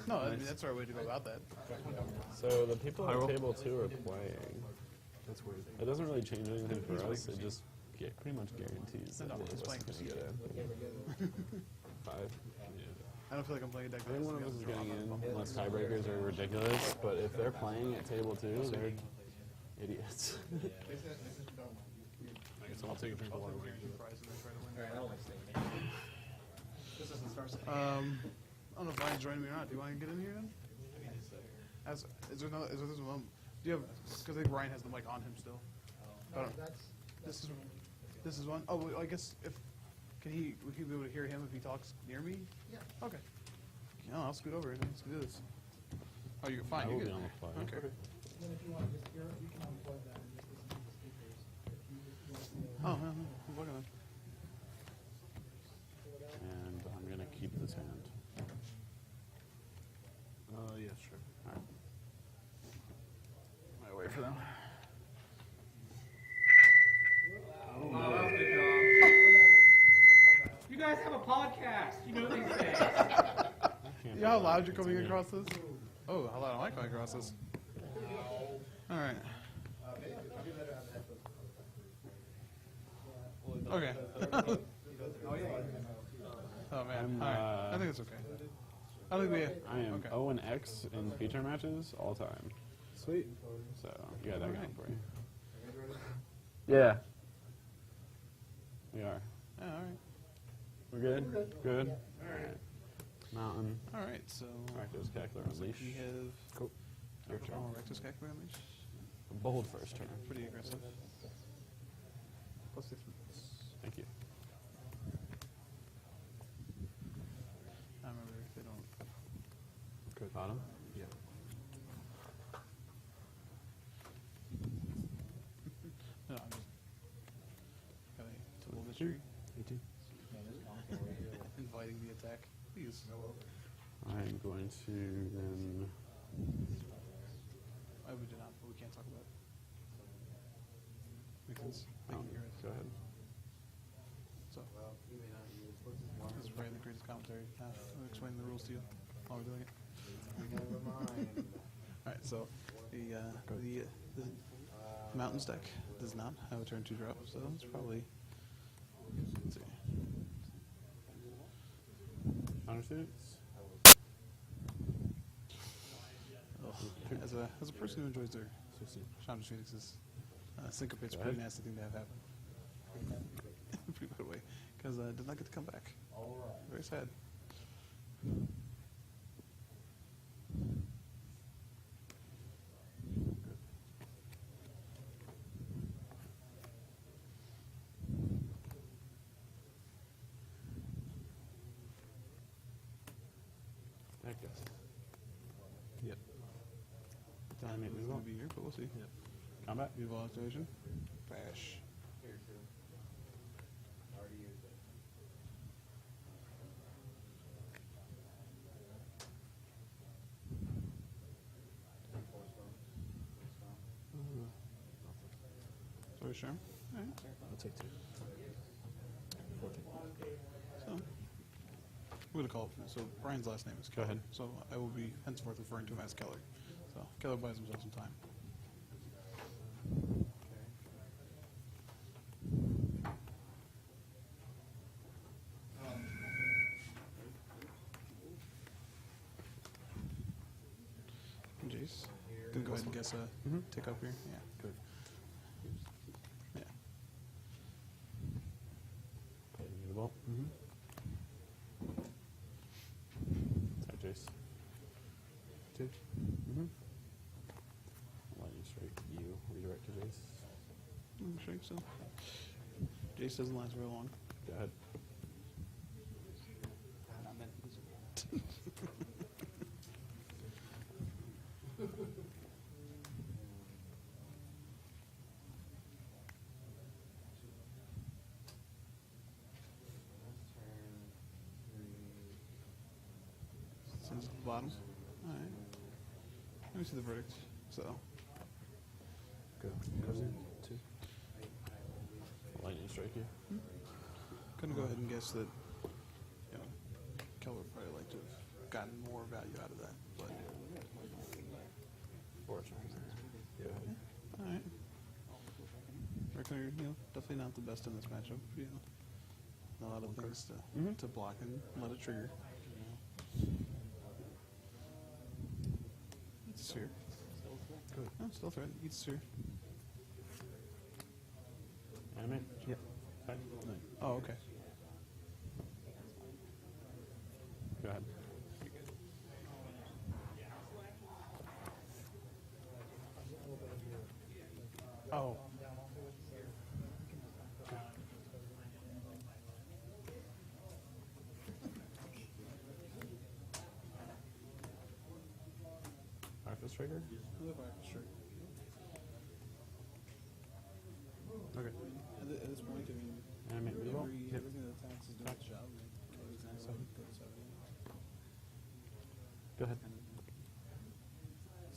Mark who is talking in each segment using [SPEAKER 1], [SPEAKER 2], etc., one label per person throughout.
[SPEAKER 1] No, I mean, that's our way to go about that.
[SPEAKER 2] So the people at table 2 are playing. That's weird. It doesn't really change anything for us. It just pretty much guarantees that one of us is going to get in. 5.
[SPEAKER 1] I don't feel like I'm playing a deck.
[SPEAKER 2] I think one of us is getting in, unless tiebreakers are ridiculous. But if they're playing at table 2, they're idiots.
[SPEAKER 3] I guess I'll take a drink of water.
[SPEAKER 1] I don't know if Ryan's joining me or not. Do you want to get in here then? Is there one? Do you have? Because I think Ryan has the mic on him still. This is one. Oh, well, I guess if we can be able to hear him if he talks near me. Yeah. Okay. Yeah, I'll scoot over. Let's do this. Oh, you're fine. You're good. Okay.
[SPEAKER 4] Then if you want to just hear it, you can unplug that and just listen to the speakers.
[SPEAKER 1] Oh, no, I'm looking at
[SPEAKER 2] And I'm going to keep this hand.
[SPEAKER 3] Yeah, sure.
[SPEAKER 2] All right. I'll wait for them.
[SPEAKER 5] You guys have a podcast. You know these things.
[SPEAKER 1] You know how loud you're coming across this? Oh, how loud am I coming across this? All right. Okay. Oh man. All right. I think it's okay. I think we.
[SPEAKER 2] I am 0-X in feature matches all time.
[SPEAKER 3] Sweet.
[SPEAKER 2] So you got that going for you. Yeah. We are.
[SPEAKER 1] Yeah, all right.
[SPEAKER 2] We're good? Good? All right. Mountain.
[SPEAKER 1] All right. So.
[SPEAKER 2] Rectus Keckler Unleash.
[SPEAKER 1] We have.
[SPEAKER 2] Cool. Your turn.
[SPEAKER 1] Rectus Keckler Unleash.
[SPEAKER 2] A bold first turn.
[SPEAKER 1] Pretty aggressive. +6 minutes.
[SPEAKER 2] Thank you.
[SPEAKER 1] I remember if they don't.
[SPEAKER 2] Good. Bottom?
[SPEAKER 3] Yeah.
[SPEAKER 1] No, I'm just. Got a total mystery.
[SPEAKER 2] 18.
[SPEAKER 1] Inviting the attack. Please.
[SPEAKER 2] I'm going to then.
[SPEAKER 1] I would do not, but we can't talk about it. Makes sense. They can hear it.
[SPEAKER 2] Go ahead.
[SPEAKER 1] So, this is probably the greatest commentary. I'll explain the rules to you while we're doing it. Alright, so the Mountains deck does not have a turn 2 drop, so it's probably. Let's see.
[SPEAKER 2] Countersuits?
[SPEAKER 1] As a person who enjoys their Chandra Phoenix's syncopate's a pretty nasty thing to have happen. Pretty bad way. Because I did not get to come back. Very sad.
[SPEAKER 2] That guess.
[SPEAKER 3] Yep.
[SPEAKER 1] Time is going to be here, but we'll see.
[SPEAKER 3] Yep.
[SPEAKER 2] Combat?
[SPEAKER 1] Beautiful activation. Bash. Sorry, sure. All right.
[SPEAKER 3] I'll take 2. 14.
[SPEAKER 1] So, we're going to call it. So, Brian's last name is Keller.
[SPEAKER 2] Go ahead.
[SPEAKER 1] So, I will be henceforth referring to him as Keller. So, Keller buys himself some time. Jace. Gonna go ahead and guess a tick up here. Yeah.
[SPEAKER 2] Good.
[SPEAKER 1] Yeah.
[SPEAKER 2] Okay, you the ball? Sorry, Jace. 2. Lightning strike you. Redirect to Jace.
[SPEAKER 1] Sure, so. Jace doesn't last very long.
[SPEAKER 2] Go ahead.
[SPEAKER 1] Sends it to the bottom. All right. Let me see the verdict. So.
[SPEAKER 2] Go. Goes in. 2. Lightning strike you.
[SPEAKER 1] Gonna go ahead and guess that, Keller would probably like to have gotten more value out of that. But
[SPEAKER 2] Yeah.
[SPEAKER 1] all right, reckon you're definitely not the best in this matchup. A lot of things to block and let it trigger. Eats a sphere.
[SPEAKER 3] Good.
[SPEAKER 1] Oh, still threat. Eats a sphere.
[SPEAKER 2] Animate?
[SPEAKER 3] Yep.
[SPEAKER 2] Okay.
[SPEAKER 1] Oh, okay.
[SPEAKER 2] Go ahead.
[SPEAKER 1] Oh.
[SPEAKER 2] Arcus trigger?
[SPEAKER 1] Okay. At this point, I mean,
[SPEAKER 2] Animate reroll?
[SPEAKER 1] everything that attacks is doing its job.
[SPEAKER 2] Go ahead.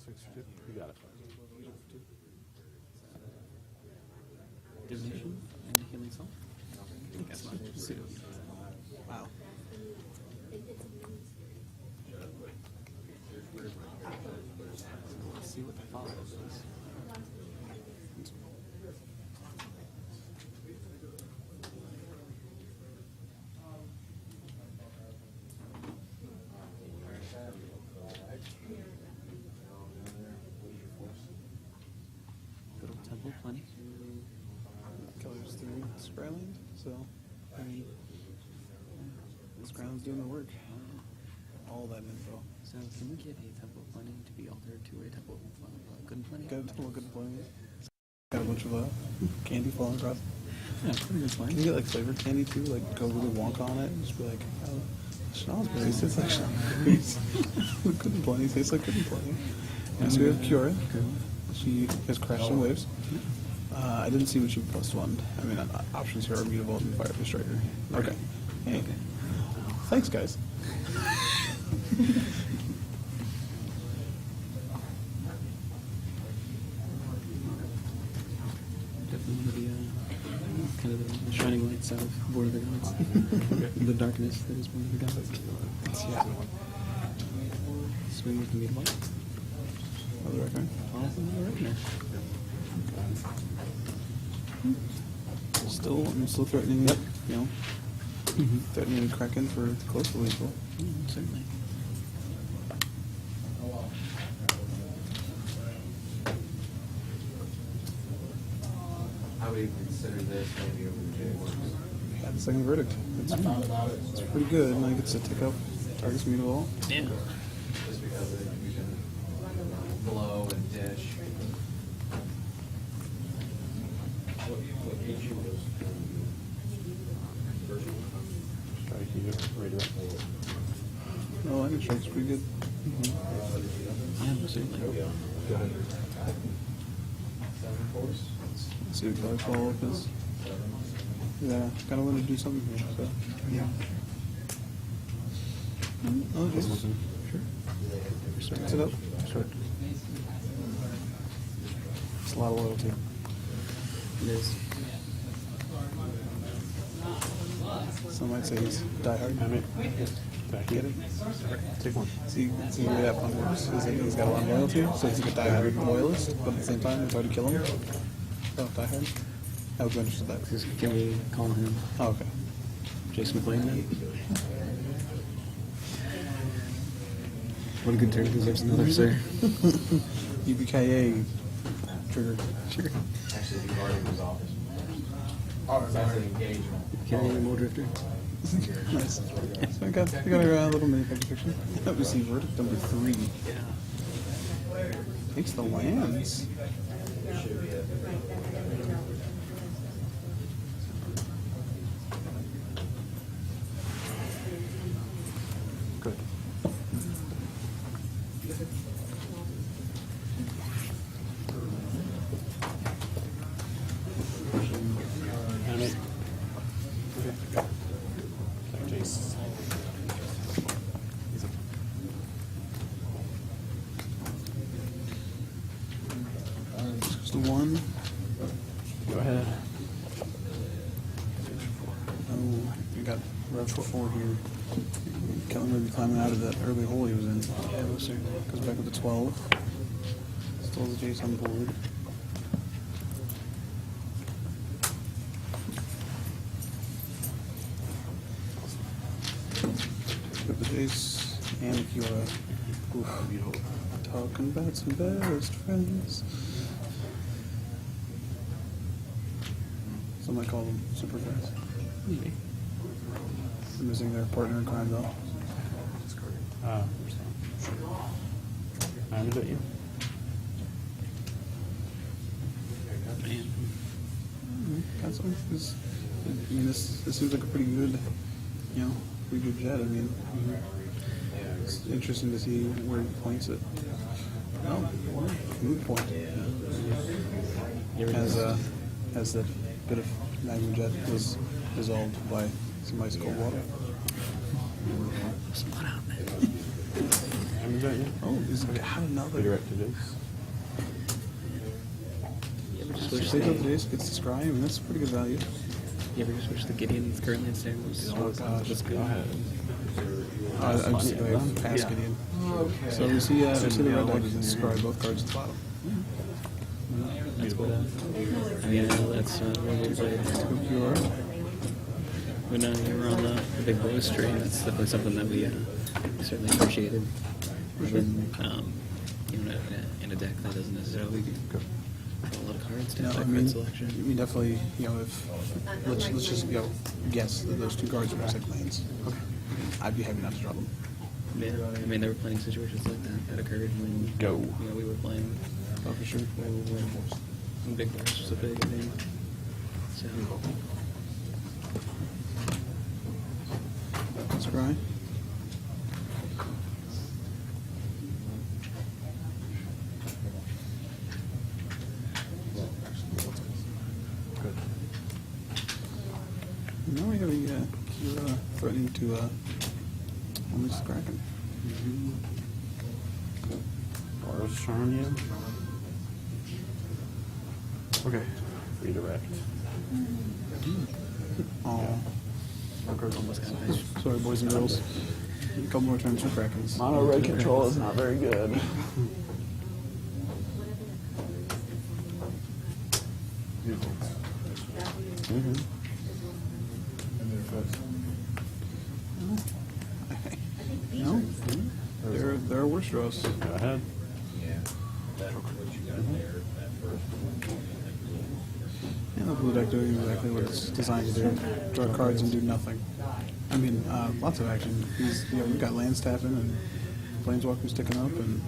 [SPEAKER 3] 6-2.
[SPEAKER 2] You got it.
[SPEAKER 6] Divination and healing soul. Guess not.
[SPEAKER 1] Wow.
[SPEAKER 6] Let's see what the follows is. Go to temple, plenty.
[SPEAKER 1] Keller's 3 Scryland, so I mean, Scryland's doing the work. All that info.
[SPEAKER 6] So can we get a temple plenty to be altered to a temple good and plenty?
[SPEAKER 1] Got a good plenty. Got a bunch of candy falling across.
[SPEAKER 6] Yeah, pretty good
[SPEAKER 1] Can you
[SPEAKER 6] plenty.
[SPEAKER 1] get like flavored candy too? Like go really wonk on it and just be like, oh, schnozberries tastes like schnozberries. Good and plenty tastes like good and plenty. And so we have Kiora. She has crashed some waves. I didn't see what she +1. I mean, options here are mutable and Fire Striker. Okay. Hey. Thanks, guys.
[SPEAKER 6] Definitely one of the kind of the shining lights out of Board of the Gods. The darkness that is Board of the Gods.
[SPEAKER 1] Yeah.
[SPEAKER 6] Swing with the meat light.
[SPEAKER 1] Another record.
[SPEAKER 6] Another reckoner.
[SPEAKER 1] I'm still threatening it. You know, threatening Kraken for close to lethal.
[SPEAKER 6] Certainly.
[SPEAKER 7] I would consider this maybe over the J1.
[SPEAKER 1] Got the second verdict. It's pretty good. And I get to take up target's mutable.
[SPEAKER 6] Yeah.
[SPEAKER 7] Just because you can blow and dish.
[SPEAKER 2] Strike you. Radio.
[SPEAKER 1] No, I think strike's pretty good.
[SPEAKER 6] Yeah, certainly.
[SPEAKER 3] Go ahead.
[SPEAKER 1] Let's see what Keller's follow-up is. Yeah, kind of want to do something here. So. Yeah. Oh, just sure. Mix it up.
[SPEAKER 3] Sure. It's a lot of loyalty.
[SPEAKER 6] It is.
[SPEAKER 1] Some might say he's diehard.
[SPEAKER 2] Animate. Attack.
[SPEAKER 1] Get it?
[SPEAKER 2] Take one.
[SPEAKER 1] See the way that pun works is that he's got a lot of loyalty, so he's like a diehard loyalist, but at the same time, it's hard to kill him. Oh, diehard? I was interested in that.
[SPEAKER 6] Can we call him
[SPEAKER 1] Oh, okay.
[SPEAKER 6] Jason McLean then? One good turn deserves another, sir.
[SPEAKER 1] UBKA trigger.
[SPEAKER 6] Sure.
[SPEAKER 7] Actually, the guardian was office. Oh, that's an engagement.
[SPEAKER 6] Carry any more drifter?
[SPEAKER 1] Nice. So I got a little mini fiction. That was the verdict number 3.
[SPEAKER 6] Yeah.
[SPEAKER 1] Takes the lands.
[SPEAKER 3] Good.
[SPEAKER 2] Animate. Attack Jace.
[SPEAKER 1] Just the 1.
[SPEAKER 2] Go ahead.
[SPEAKER 1] Oh, we got Rev 4 here. Keller may be climbing out of that early hole he was in.
[SPEAKER 6] Yeah, most certainly.
[SPEAKER 1] Goes back with the 12. Still has the Jace on board. With the Jace and the Kiora. Oof. Talking about some best friends. Some might call them super friends.
[SPEAKER 6] Maybe.
[SPEAKER 1] They're missing their partner in crime though.
[SPEAKER 2] I'm at you.
[SPEAKER 6] Man.
[SPEAKER 1] Got some. I mean, this seems like a pretty good, pretty good jet. I mean, it's interesting to see where he points it. Oh, moot point. As that bit of magma jet was dissolved by some ice cold water.
[SPEAKER 6] There's a lot out there.
[SPEAKER 2] I'm at you.
[SPEAKER 1] Oh, he's had another.
[SPEAKER 2] Redirected is.
[SPEAKER 6] You ever just wish
[SPEAKER 1] Take out the
[SPEAKER 6] the
[SPEAKER 1] Jace, gets the scry. I mean, that's pretty good value.
[SPEAKER 6] You ever just wish the Gideon that's currently in stand was
[SPEAKER 1] Oh gosh.
[SPEAKER 6] was good?
[SPEAKER 2] Go ahead.
[SPEAKER 1] I'm just going to pass
[SPEAKER 2] Yeah.
[SPEAKER 1] Gideon. So we see the red deck is scry both cards at the bottom.
[SPEAKER 6] That's what. I mean, I know that's one way to play it.
[SPEAKER 1] Pure.
[SPEAKER 6] When you were on the big boys train, that's definitely something that we certainly appreciated. When, in a deck that doesn't necessarily draw a lot of cards to
[SPEAKER 1] No,
[SPEAKER 6] have
[SPEAKER 1] I
[SPEAKER 6] that
[SPEAKER 1] mean,
[SPEAKER 6] card selection.
[SPEAKER 1] we definitely, if let's just guess that those two cards are recycled lanes. Okay. I'd be happy not to draw them.
[SPEAKER 6] Yeah, I mean, there were plenty of situations like that occurred when we were playing.
[SPEAKER 1] Oh, for sure.
[SPEAKER 6] When big boys was a big thing. So.
[SPEAKER 1] Scry.
[SPEAKER 3] Good.
[SPEAKER 1] Now we have a Kira threatening to almost Kraken.
[SPEAKER 2] Bars charm you.
[SPEAKER 3] Okay.
[SPEAKER 2] Redirect.
[SPEAKER 1] Oh,
[SPEAKER 6] Almost got it.
[SPEAKER 1] sorry, boys and girls. A couple more turns for Krakens.
[SPEAKER 2] Mono red control is not very good. Mm-hmm.
[SPEAKER 1] No, there are worse draws.
[SPEAKER 2] Go ahead.
[SPEAKER 1] And the blue deck doing exactly what it's designed to do: draw cards and do nothing. I mean, lots of action. We've got lands tapping and planeswalkers sticking up, and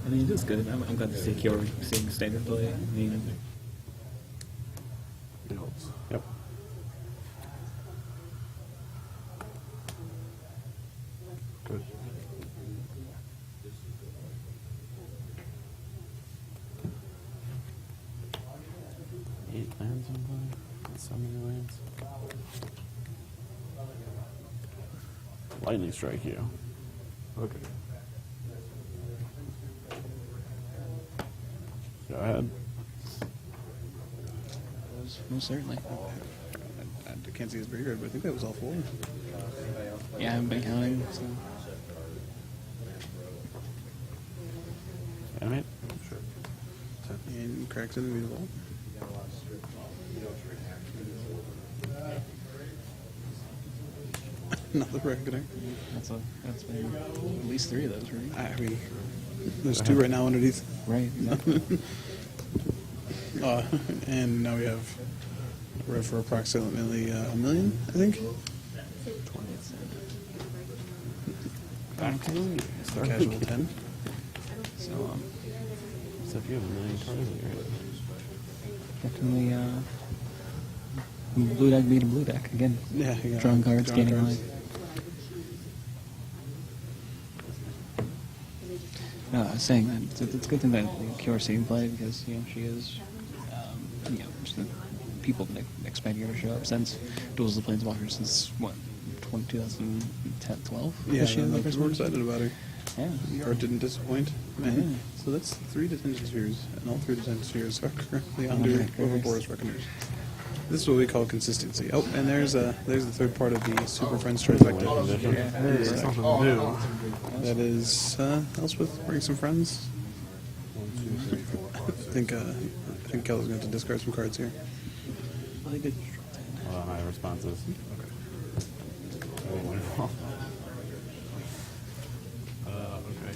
[SPEAKER 6] I mean, it is good. I'm glad to see Kiora seeing standard play. I mean,
[SPEAKER 2] It helps. Yep.
[SPEAKER 3] Good.
[SPEAKER 2] Eight lands on play. That's so many lands. Lightning strike you.
[SPEAKER 3] Okay.
[SPEAKER 2] Go ahead.
[SPEAKER 6] most certainly.
[SPEAKER 1] I can't see his graveyard, but I think that was all four.
[SPEAKER 6] Yeah, I haven't been counting, so.
[SPEAKER 2] Animate.
[SPEAKER 3] Sure.
[SPEAKER 1] And cracks in the vault. Another reckoning.
[SPEAKER 6] That's been at least 3 of those, right?
[SPEAKER 1] I mean, there's 2 right now underneath.
[SPEAKER 6] Right, exactly.
[SPEAKER 1] And now we have red for approximately $1 million, I think.
[SPEAKER 2] Okay.
[SPEAKER 1] Casual 10.
[SPEAKER 6] So,
[SPEAKER 2] So if you have 1 million cards in your hand.
[SPEAKER 6] definitely, blue deck beat a blue deck again.
[SPEAKER 1] Yeah, you got
[SPEAKER 6] Drawing cards,
[SPEAKER 1] drawing
[SPEAKER 6] gaining
[SPEAKER 1] cards.
[SPEAKER 6] life. No, I was saying that it's a good thing that QRC can play because she is, just the people expect her to show up since Duels of the Planeswalkers since what 2010, 12.
[SPEAKER 1] Yeah,
[SPEAKER 6] She
[SPEAKER 1] we're excited about her.
[SPEAKER 6] Yeah.
[SPEAKER 1] The art didn't disappoint. Man.
[SPEAKER 6] Yeah.
[SPEAKER 1] So that's 3 detention spheres, and all 3 detention spheres are currently
[SPEAKER 6] Oh,
[SPEAKER 1] under
[SPEAKER 6] my goodness.
[SPEAKER 1] Overboard's Reckoners. This is what we call consistency. Oh, and there's the third part of the Super Friends trifecta.
[SPEAKER 3] Hey, something new.
[SPEAKER 1] That is Elspeth bring some friends. I think Keller's going to have to discard some cards here.
[SPEAKER 2] Hold on, my responses.
[SPEAKER 3] Okay.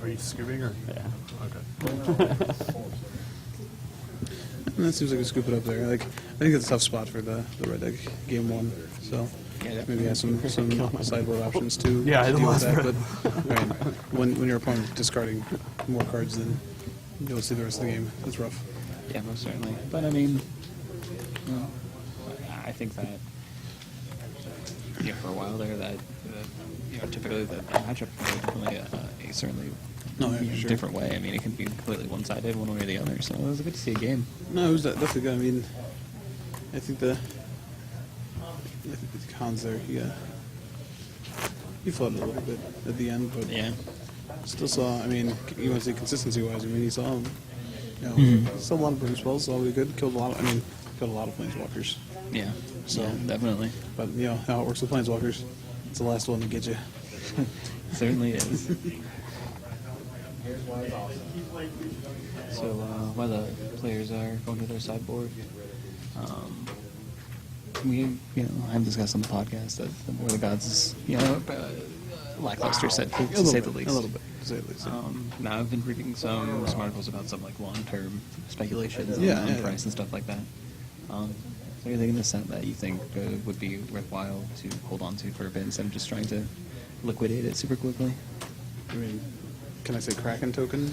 [SPEAKER 3] Are you scooping or?
[SPEAKER 2] Yeah.
[SPEAKER 3] Okay.
[SPEAKER 1] And that seems like a scoop it up there. Like, I think it's a tough spot for the red deck game one. So maybe have some sideboard options too.
[SPEAKER 3] Yeah, I
[SPEAKER 1] to
[SPEAKER 3] don't
[SPEAKER 1] deal with
[SPEAKER 3] want
[SPEAKER 1] that. But I mean, when your opponent is discarding more cards than you'll see the rest of the game, it's rough.
[SPEAKER 6] Yeah, most certainly. But I mean, you know, I think that for a while there, that typically the matchup can go definitely certainly
[SPEAKER 1] Sure.
[SPEAKER 6] different way. I mean, it can be completely one-sided, one way or the other. So it was good to see a game.
[SPEAKER 1] No, it was definitely good. I mean, I think the cons there, he floated a little bit at the end, but
[SPEAKER 6] Yeah.
[SPEAKER 1] still saw. I mean, you want to say consistency-wise. I mean, he saw saw a lot of burn spells. Saw really good. Killed a lot of planeswalkers.
[SPEAKER 6] Yeah.
[SPEAKER 1] So-
[SPEAKER 6] yeah, definitely.
[SPEAKER 1] But how it works with planeswalkers. It's the last one to get you.
[SPEAKER 6] Certainly is. So while the players are going to their sideboard, I've discussed on the podcast that the War of the Gods is lackluster, to say the least.
[SPEAKER 1] A little bit, to say the least.
[SPEAKER 6] Now I've been reading some articles about some like long-term speculations on
[SPEAKER 1] Yeah.
[SPEAKER 6] price and stuff like that. Is there anything in the set that you think would be worthwhile to hold on to for a bit instead of just trying to liquidate it super quickly?
[SPEAKER 1] I mean, can I say Kraken token?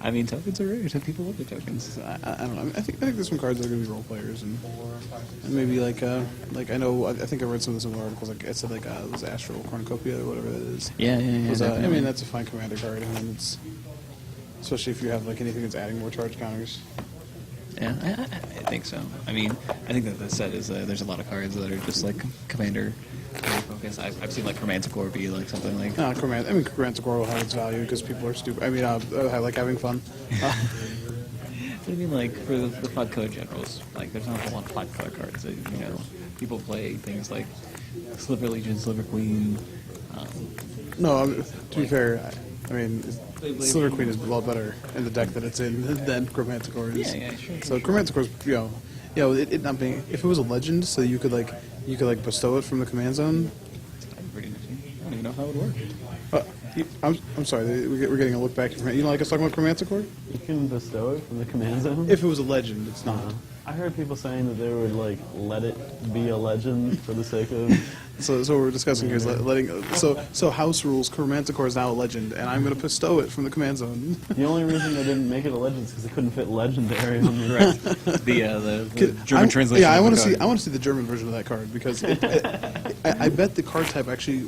[SPEAKER 6] I mean, tokens are rare. Some people love the tokens.
[SPEAKER 1] I don't know. I think there's some cards that are going to be role players and maybe like I know I think I read some of the articles like it said like this Astral Cornucopia or whatever that is.
[SPEAKER 6] Yeah.
[SPEAKER 1] I mean
[SPEAKER 6] Definitely.
[SPEAKER 1] that's a fine commander card. I mean it's especially if you have like anything that's adding more charge counters.
[SPEAKER 6] Yeah, I think so. I mean, I think that the set is there's a lot of cards that are just like commander focus. I've seen like Chromanticore be like something like.
[SPEAKER 1] Chromanticore will have its value because people are stupid. I mean, I like having fun.
[SPEAKER 6] I mean, like for the FUD color generals, like there's not a lot of FUD color cards. That, people play things like Sliver Legion, Sliver Queen.
[SPEAKER 1] No, to be fair, I mean, Silver Queen is a lot better in the deck that it's in than Chromanticore is.
[SPEAKER 6] Yeah, sure.
[SPEAKER 1] So Chromanticore's, it not being, if it was a legend, so you could bestow it from the command zone.
[SPEAKER 6] I don't even know how it would work.
[SPEAKER 1] I'm sorry, we're getting a look back. You know, like I was talking about Chromanticore.
[SPEAKER 2] You can bestow it from the command zone?
[SPEAKER 1] If it was a legend, it's not.
[SPEAKER 2] I heard people saying that they would like let it be a legend for the sake of.
[SPEAKER 1] So what we're discussing here is letting. So house rules. Chromanticore is now a legend, and I'm going to bestow it from the command zone.
[SPEAKER 2] The only reason they didn't make it a legend is because they couldn't fit legendary on the
[SPEAKER 6] Right. The German translation.
[SPEAKER 1] Yeah, I
[SPEAKER 6] want
[SPEAKER 1] to see the German version of that card because I bet the card type actually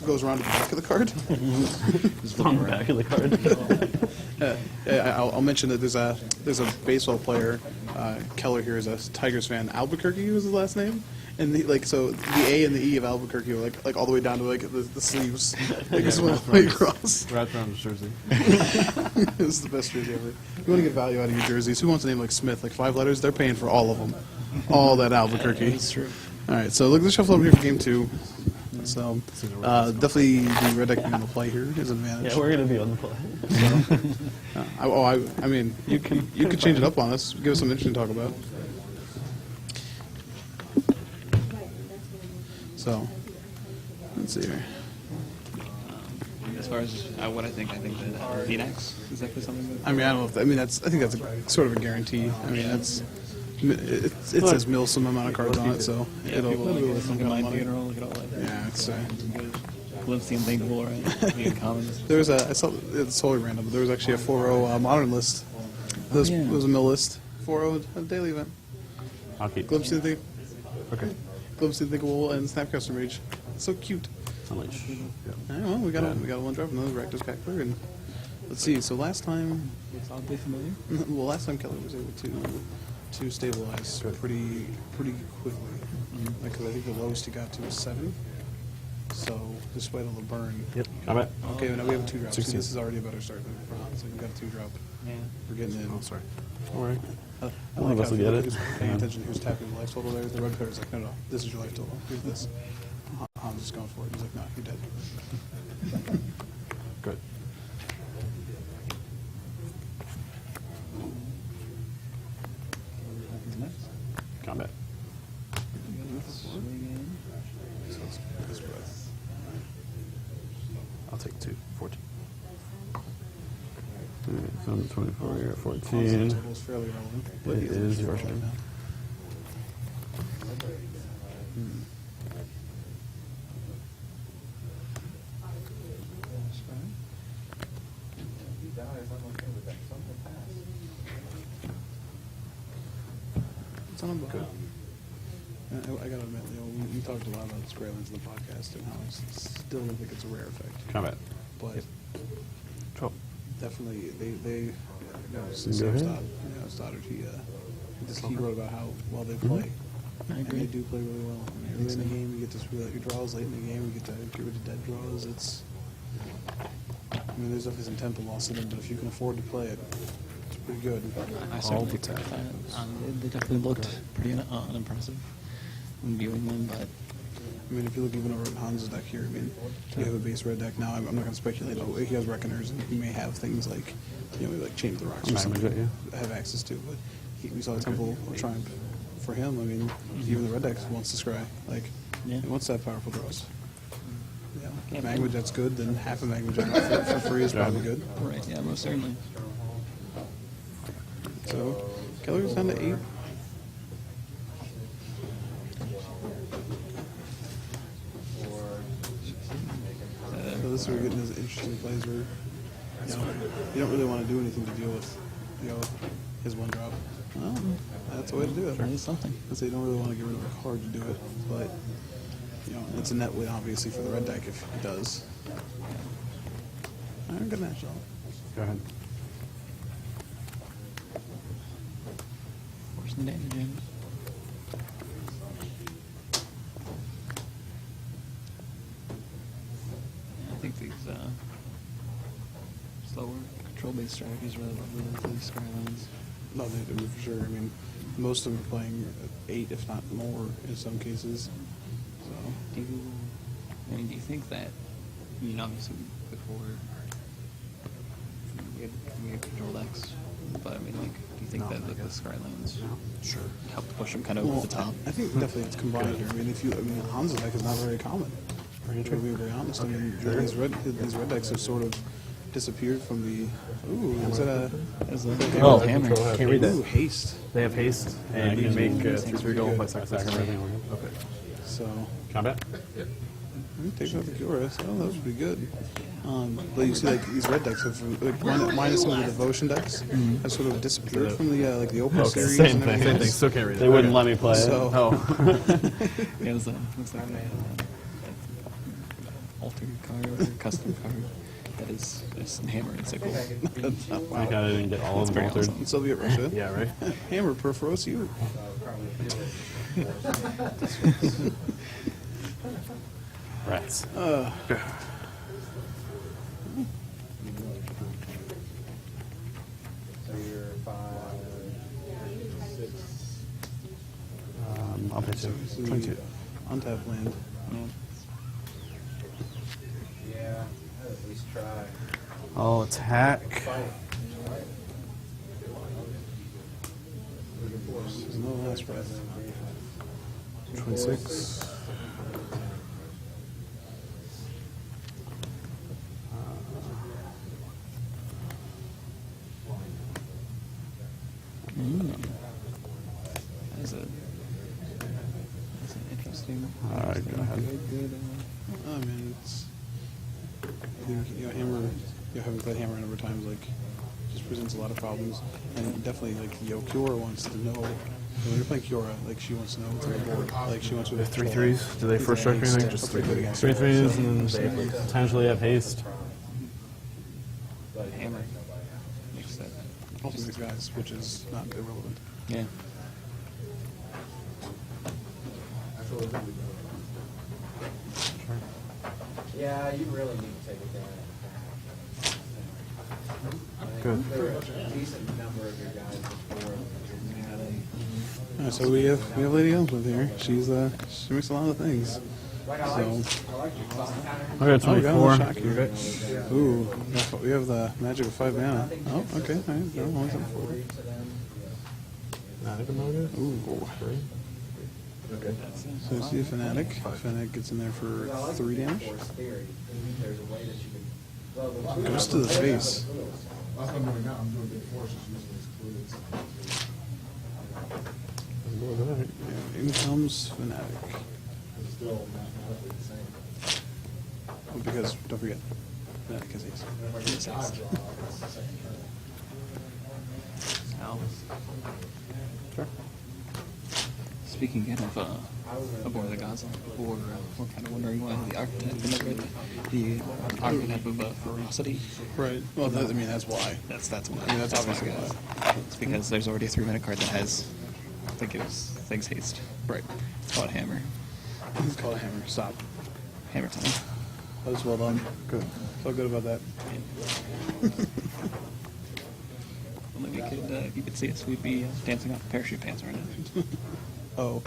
[SPEAKER 1] goes around to the back of the card.
[SPEAKER 2] It's on the back of the card.
[SPEAKER 1] I'll mention that there's a baseball player, Keller here is a Tigers fan. Albuquerque was his last name, and so the A and the E of Albuquerque were like all the way down to like the sleeves, like just went all the way across.
[SPEAKER 3] Wrapped around his jersey.
[SPEAKER 1] This is the best jersey ever. You want to get value out of your jerseys. Who wants a name like Smith, like 5 letters? They're paying for all of them, all that Albuquerque.
[SPEAKER 6] That's true.
[SPEAKER 1] All right, so look, let's shuffle over here for game 2. So definitely the red deck being on the play here is an advantage.
[SPEAKER 2] Yeah, we're gonna be on the play.
[SPEAKER 1] I mean, you could change it up on us. Give us something interesting to talk about. So, let's see here.
[SPEAKER 6] As far as what I think that VNX is definitely something that.
[SPEAKER 1] I mean, I don't know if I think that's sort of a guarantee. I mean, it says mill some amount of cards on it, so it'll
[SPEAKER 6] Look at my funeral, look at all that.
[SPEAKER 1] yeah. It's
[SPEAKER 6] Glimpse the unthinkable, right? Being commons.
[SPEAKER 1] there was I saw it's totally random, but there was actually a 4-0 modern list. There was a mill list. 4-0 a daily event.
[SPEAKER 2] I'll keep.
[SPEAKER 1] Glimpse the Unthinkable.
[SPEAKER 3] Okay.
[SPEAKER 1] Glimpse the Unthinkable and Snapcaster Mage. So cute.
[SPEAKER 2] Unleash.
[SPEAKER 1] All right, well, we got a one drop, another Rakdos Cackler, and let's see. So last time,
[SPEAKER 6] It's oddly familiar.
[SPEAKER 1] well, last time Keller was able to stabilize pretty quickly, because I think the lowest he got to was 7. So despite all the burn.
[SPEAKER 3] Yep.
[SPEAKER 2] Combat.
[SPEAKER 1] Okay, now we have a 2-drop. See,
[SPEAKER 3] 16.
[SPEAKER 1] this is already a better start than for Hans. Like, we've got a 2-drop.
[SPEAKER 6] Yeah.
[SPEAKER 1] We're getting in.
[SPEAKER 3] Oh, sorry.
[SPEAKER 2] Don't worry.
[SPEAKER 1] I
[SPEAKER 2] One of
[SPEAKER 1] like
[SPEAKER 2] us
[SPEAKER 1] how
[SPEAKER 2] will get
[SPEAKER 1] if
[SPEAKER 2] it.
[SPEAKER 1] Who's paying
[SPEAKER 2] Yeah.
[SPEAKER 1] attention, who's tapping the life total there. The red player's like, no, this is your life total. Here's this. Hans is going for it. He's like, no, you're dead.
[SPEAKER 3] Good.
[SPEAKER 2] Combat.
[SPEAKER 1] So it's this breath.
[SPEAKER 3] I'll take 2. 14.
[SPEAKER 2] Alright, so I'm 24, you're at
[SPEAKER 1] Hans'
[SPEAKER 2] 14.
[SPEAKER 1] total is fairly relevant. but
[SPEAKER 2] It
[SPEAKER 1] he has
[SPEAKER 2] is
[SPEAKER 1] a
[SPEAKER 2] your
[SPEAKER 1] control
[SPEAKER 2] turn.
[SPEAKER 1] now. It's on good. I gotta admit, we talked a lot about Skrylings in the podcast and how I still don't think it's a rare effect.
[SPEAKER 2] Combat.
[SPEAKER 1] But
[SPEAKER 3] 12.
[SPEAKER 1] definitely, they
[SPEAKER 2] Go
[SPEAKER 1] Sam
[SPEAKER 2] ahead.
[SPEAKER 1] Stoddard, he wrote about how well they play.
[SPEAKER 6] I
[SPEAKER 1] And
[SPEAKER 6] agree.
[SPEAKER 1] they do play really well. Early in the game, you get to screw out your draws. Late in the game, you get to get rid of dead draws. I mean, there's definitely some tempo loss in it, but if you can afford to play it, it's pretty good.
[SPEAKER 6] I certainly agree with that. They definitely looked pretty unimpressive when viewing them, but
[SPEAKER 1] I mean, if you look even over at Hans' deck here, I mean, you have a base red deck now. I'm not going to speculate. Oh, he has Reckoners, and he may have things like, maybe like Chain of the Rocks or
[SPEAKER 2] Damage
[SPEAKER 1] something
[SPEAKER 2] it,
[SPEAKER 1] to have access to. But we saw a Temple of Triumph for him. I mean, even the red deck wants to scry. Like,
[SPEAKER 6] Yeah.
[SPEAKER 1] he wants that powerful draws. Yeah,
[SPEAKER 6] Yeah,
[SPEAKER 1] Magma Jet's good. Then half a Magma Jet for free is probably good.
[SPEAKER 6] right, yeah, most certainly.
[SPEAKER 1] So, Keller's down to 8. So this is where we're getting those interesting plays where you don't really want to do anything to deal with his 1-drop. Well, that's the way to do it.
[SPEAKER 6] That is something.
[SPEAKER 1] Because they don't really want to get rid of a card to do it, but it's a net win obviously for the red deck if he does. Alright, good match.
[SPEAKER 3] Go ahead.
[SPEAKER 6] Force the damage in. Yeah, I think these slower control-based strategies really love these Skrylines.
[SPEAKER 1] No, they do for sure. I mean, most of them are playing 8, if not more, in some cases. So,
[SPEAKER 6] Do you think that, obviously before we had control decks, but do you think that the Skrylines help push them kind of over the top?
[SPEAKER 1] I think definitely it's combined here. I mean, Hans' deck is not very common. To be very honest, I mean, these red decks have sort of disappeared from the. Ooh, is that a?
[SPEAKER 6] As a
[SPEAKER 3] Oh,
[SPEAKER 6] hammer.
[SPEAKER 3] can't read
[SPEAKER 1] Ooh,
[SPEAKER 3] that.
[SPEAKER 1] haste.
[SPEAKER 3] They have haste, and you can make 3/3 go by sacrificing everything. Okay.
[SPEAKER 1] So,
[SPEAKER 2] Combat.
[SPEAKER 1] takes out the Cura. So that was pretty good. But you see, like these red decks have, minus some of the devotion decks, have sort of disappeared from the the open series.
[SPEAKER 2] same
[SPEAKER 1] and
[SPEAKER 2] thing.
[SPEAKER 1] everything
[SPEAKER 3] Same thing.
[SPEAKER 1] else.
[SPEAKER 3] Still can't read it.
[SPEAKER 2] They wouldn't let me play it.
[SPEAKER 1] So,
[SPEAKER 6] Yeah, it was looks like an altered card or custom card that is just hammer and sickle.
[SPEAKER 2] I kind of didn't get all of them
[SPEAKER 6] very
[SPEAKER 2] altered.
[SPEAKER 6] awesome.
[SPEAKER 1] Soviet Russia.
[SPEAKER 3] Yeah, right?
[SPEAKER 1] Hammer perforates you.
[SPEAKER 2] Rats.
[SPEAKER 7] So you're 5, 6.
[SPEAKER 2] I'll pay 2. 22.
[SPEAKER 1] Untapped land.
[SPEAKER 7] Yeah, I'd at least try.
[SPEAKER 2] I'll attack.
[SPEAKER 1] There's no last breath.
[SPEAKER 2] 26.
[SPEAKER 6] That's an interesting.
[SPEAKER 2] All right, go ahead.
[SPEAKER 6] Good.
[SPEAKER 1] I mean, it's. I think, Hammer, having played Hammer a number of times, just presents a lot of problems. And definitely, Kiora wants to know. When you're playing Kiora, she wants to know what's on the board. She wants to know.
[SPEAKER 3] 3 3s. Do they first strike or anything? Just 3 3s.
[SPEAKER 2] 3 3s and then potentially have haste.
[SPEAKER 6] Hammer makes that.
[SPEAKER 1] Also these guys, which is not irrelevant.
[SPEAKER 6] Yeah.
[SPEAKER 7] Yeah, you really need to take it down.
[SPEAKER 3] Good.
[SPEAKER 7] There are a decent number of your guys before Cincinnati.
[SPEAKER 1] Alright, so we have Lady Elizabeth here. She makes a lot of things.
[SPEAKER 7] Like
[SPEAKER 1] So
[SPEAKER 7] I like your thought pattern.
[SPEAKER 3] I got
[SPEAKER 1] we got
[SPEAKER 3] 24.
[SPEAKER 1] another shock here. Ooh, we have the magic of 5 mana. Oh, okay. Alright, no, only 4.
[SPEAKER 3] Not even notice.
[SPEAKER 1] Ooh.
[SPEAKER 3] Okay.
[SPEAKER 1] So you see a Fanatic. Fanatic gets in there for 3 damage.
[SPEAKER 7] Force theory. There's a way that you can. Well, the
[SPEAKER 1] Goes to the face.
[SPEAKER 4] That's what I'm doing now. I'm doing big forces using these clues.
[SPEAKER 1] Yeah, in comes Fanatic.
[SPEAKER 4] It's still mathematically the same.
[SPEAKER 1] Oh, because, don't forget, Fanatic has ace.
[SPEAKER 4] And if I get a dodge draw, it's the second turn.
[SPEAKER 6] Now,
[SPEAKER 1] Sure.
[SPEAKER 6] speaking again of War of the Gods, we're kind of wondering why the archetype of ferocity.
[SPEAKER 1] Right. Well, I mean, that's why.
[SPEAKER 6] That's why.
[SPEAKER 1] I mean, that's obviously
[SPEAKER 6] why.
[SPEAKER 1] why.
[SPEAKER 6] It's because there's already a 3-mana card that has, I think it was things haste.
[SPEAKER 1] Right.
[SPEAKER 6] It's called Hammer.
[SPEAKER 1] He's called a hammer. Stop.
[SPEAKER 6] Hammer time.
[SPEAKER 1] That was well done. Good. Felt good about that.
[SPEAKER 6] Well, maybe you could, if you could see us, we'd be dancing off parachute pants right now.
[SPEAKER 1] Oh.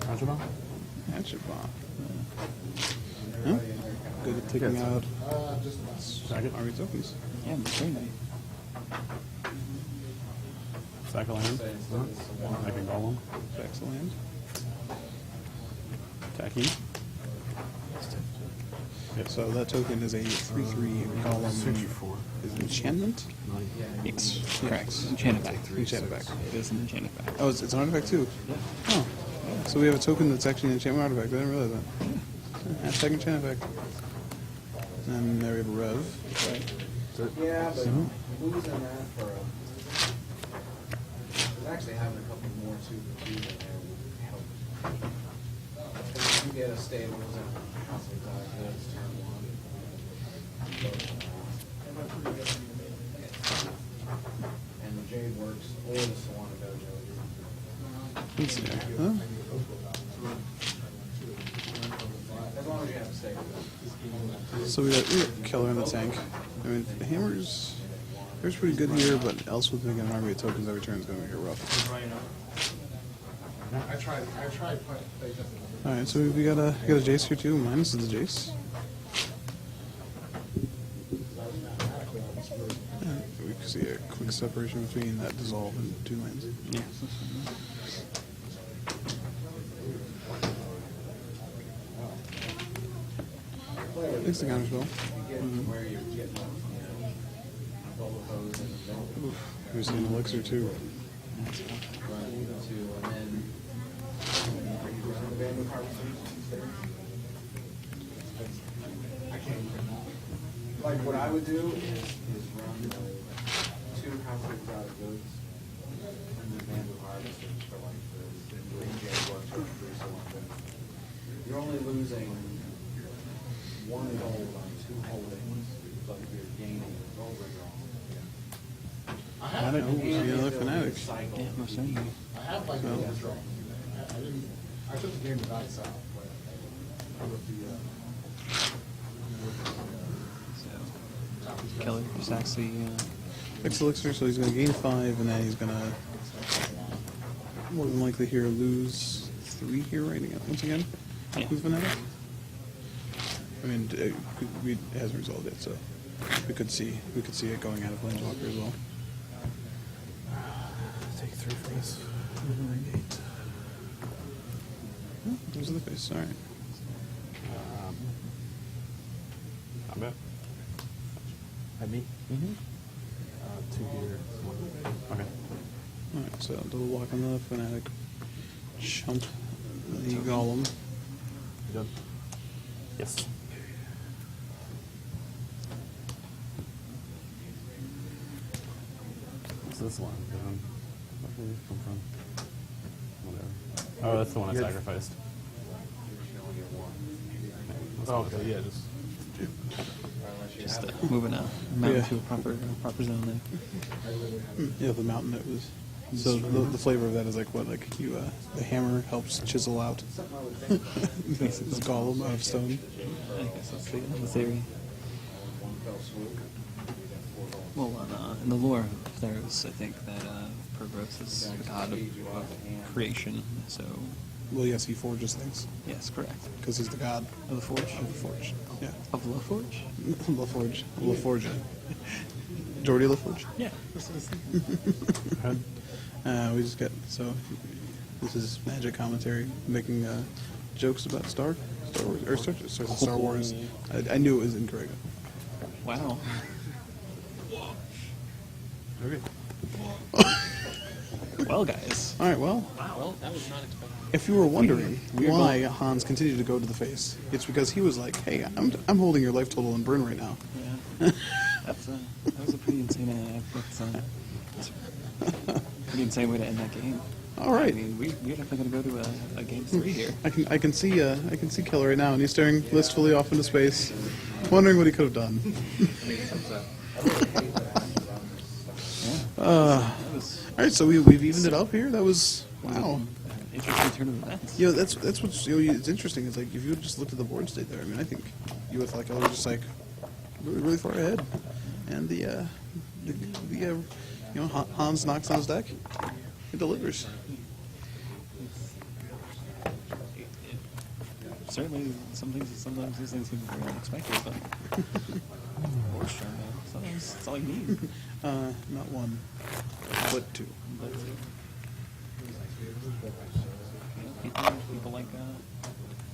[SPEAKER 3] Roger, Bob?
[SPEAKER 1] Hatchet bomb. Huh? Good at taking out army tokens.
[SPEAKER 6] Yeah, that's very nice.
[SPEAKER 3] Sack a land. I can call them.
[SPEAKER 1] Backs the land.
[SPEAKER 3] Attacking.
[SPEAKER 1] So that token is a 3/3 golem. Is it enchantment?
[SPEAKER 6] Yes, correct. Enchanted back.
[SPEAKER 1] Enchanted back.
[SPEAKER 6] It is an enchanted back.
[SPEAKER 1] Oh, it's an artifact too. Oh. So we have a token that's actually an enchantment artifact. I didn't realize that. Hashtag enchantment back. And there we have a Rev.
[SPEAKER 7] Yeah, but losing that for a. There's actually having a couple more too in there would help. Because if you get a stable and House of Exotic Goods turn 1. And the Jade Works or the Solana Dojo.
[SPEAKER 1] Let's see there. Huh?
[SPEAKER 7] As long as you have a stable.
[SPEAKER 1] So we got Keller in the tank. I mean, Hammer's pretty good here, but Elspeth making an army of tokens every turn is going to make it rough.
[SPEAKER 4] I tried playing.
[SPEAKER 1] All right, so we got a Jace here too. Minus is the Jace. We can see a quick separation between that dissolve and 2 lands.
[SPEAKER 6] Yeah.
[SPEAKER 1] Thanks to counterspell.
[SPEAKER 7] Where you're getting, double hose and then
[SPEAKER 1] We've seen Elixir too.
[SPEAKER 7] run into, and then. Like what I would do is run 2 House of Exotic Goods and then Vandal Harvester for like the green jade works or 3 so on. You're only losing 1 gold on 2 holdings, but you're gaining gold overall.
[SPEAKER 4] I have
[SPEAKER 1] Oh, we see another Fanatic.
[SPEAKER 6] Yeah, most certainly.
[SPEAKER 4] I have like a strong. I took the game to dice out, but with the
[SPEAKER 6] Keller stacks the.
[SPEAKER 1] Next Elixir, so he's going to gain 5, and then he's going to more than likely here lose 3 here right again, once again.
[SPEAKER 6] Yeah.
[SPEAKER 1] With Fanatic. I mean, it hasn't resolved yet, so we could see it going out of Planeswalker as well.
[SPEAKER 3] Take 3 for this. 8.
[SPEAKER 1] Oh, those are the face. All right.
[SPEAKER 3] Not bad. At me? 2 here. 1. Okay.
[SPEAKER 1] All right. So double block on the Fanatic. Chump the Golem.
[SPEAKER 3] You done? Yes. What's this one? Where did it come from? Whatever. Oh, that's the one I sacrificed. Oh, okay, yeah,
[SPEAKER 6] Just moving a mountain
[SPEAKER 1] Yeah.
[SPEAKER 6] to a proper zone there.
[SPEAKER 1] Yeah, the mountain that was So the flavor of that is like what? Like you, the hammer helps chisel out this golem out of stone.
[SPEAKER 6] I guess that's the theory.
[SPEAKER 7] One fell swoop.
[SPEAKER 6] Well, in the lore of theirs, I think that Pergros is the god of creation. So,
[SPEAKER 1] Well, yes, he forges things
[SPEAKER 6] yes, correct.
[SPEAKER 1] because he's the god
[SPEAKER 6] Of the Forge?
[SPEAKER 1] of the forge. Yeah,
[SPEAKER 6] Of LaForge?
[SPEAKER 1] LaForge, LaForge, Jordy LaForge.
[SPEAKER 6] Yeah.
[SPEAKER 1] We just got so. This is magic commentary, making jokes about Star Wars or Star Wars. I knew it was incorrect.
[SPEAKER 6] Wow.
[SPEAKER 1] Okay.
[SPEAKER 6] Well, guys.
[SPEAKER 1] All right. Well,
[SPEAKER 6] Well, that was not expected.
[SPEAKER 1] if you were wondering
[SPEAKER 6] We're
[SPEAKER 1] why Hans continued to go to the face, it's because he was like, "Hey, I'm holding your life total in burn right now."
[SPEAKER 6] Yeah. That was a pretty insane pretty insane way to end that game.
[SPEAKER 1] All right.
[SPEAKER 6] I mean, we're definitely going to go to a game 3 here.
[SPEAKER 1] I can see Keller right now, and he's staring blissfully off into space, wondering what he could have done. All right, so we've evened it up here. That was wow.
[SPEAKER 6] Interesting turn of events.
[SPEAKER 1] You know, that's what's it's interesting. Is like if you had just looked at the board state there. I mean, I think you would like I was just like really far ahead, and the Hans knocks on his deck, he delivers.
[SPEAKER 6] Certainly, sometimes these things can be very unexpected, but Forge turn, sometimes that's all you need.
[SPEAKER 1] Not one, but two.
[SPEAKER 6] But, people like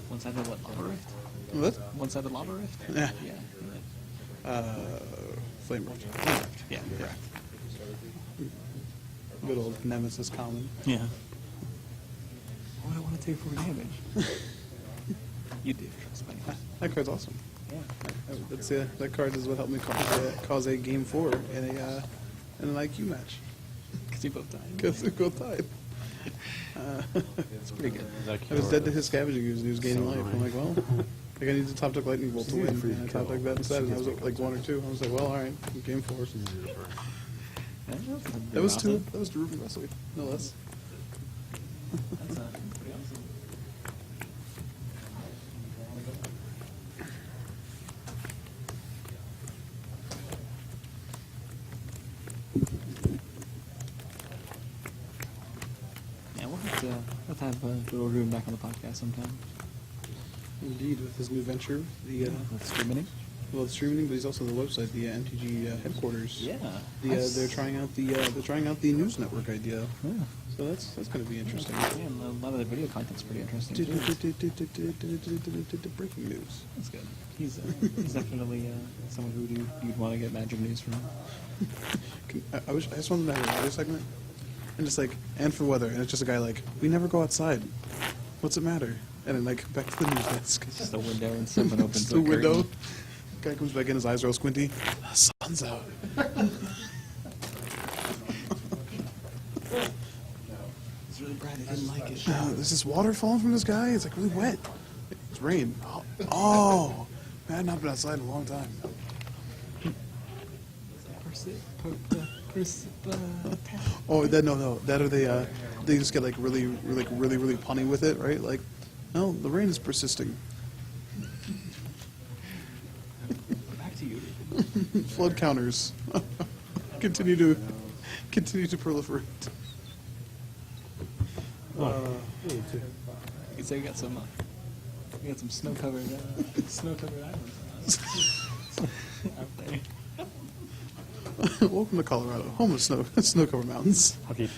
[SPEAKER 6] one-sided lava rift.
[SPEAKER 1] What?
[SPEAKER 6] One-sided lava rift.
[SPEAKER 1] Yeah.
[SPEAKER 6] Yeah.
[SPEAKER 1] Flame Rift.
[SPEAKER 6] Yeah. Correct.
[SPEAKER 1] Good old Nemesis common.
[SPEAKER 6] Yeah. Why would I want to take 4 damage? You do. Trust me.
[SPEAKER 1] That card's awesome.
[SPEAKER 6] Yeah.
[SPEAKER 1] That's that card is what helped me cause a game 4 in an IQ match.
[SPEAKER 6] Because you both died.
[SPEAKER 1] Because we both tied.
[SPEAKER 6] It's pretty good.
[SPEAKER 1] I was dead to his scavenging ooze and he was gaining life. I'm like, well, like I need to top deck lightning bolt to win. And I top deck that instead, and I was like 1 or 2. I was like, well, all right, game 4. That was two. That was to Ruben Wesley, no less.
[SPEAKER 6] That's pretty awesome. Yeah, we'll have to have little room back on the podcast sometime.
[SPEAKER 1] Indeed, with his new venture, the
[SPEAKER 6] With streaming.
[SPEAKER 1] well, the streaming, but he's also the website, the MTG headquarters.
[SPEAKER 6] Yeah.
[SPEAKER 1] They're trying out the news network idea.
[SPEAKER 6] Yeah.
[SPEAKER 1] So that's going to be interesting.
[SPEAKER 6] Yeah, and a lot of the video content's pretty interesting. too.
[SPEAKER 1] Breaking news.
[SPEAKER 6] That's good. He's definitely someone who you'd want to get Magic news from.
[SPEAKER 1] I just wanted to have a weather segment, and just like and for weather, and it's just a guy like, we never go outside. What's it matter? And then like back to the news desk.
[SPEAKER 6] It's just a window and someone opens
[SPEAKER 1] Just
[SPEAKER 6] a
[SPEAKER 1] a window.
[SPEAKER 6] curtain.
[SPEAKER 1] Guy comes back in, his eyes are all squinty. The sun's out.
[SPEAKER 6] It's really bright. I didn't like it.
[SPEAKER 1] There's this water falling from the sky. It's like really wet. It's rain. Oh, man, I've not been outside in a long time. Oh, no. That or they just get like really punny with it, right? Like, no, the rain is persisting.
[SPEAKER 6] Back to you.
[SPEAKER 1] Flood counters continue to proliferate.
[SPEAKER 6] You can say you got some snow-covered islands out there.
[SPEAKER 1] Welcome to Colorado, home of snow-covered mountains.
[SPEAKER 3] Okay.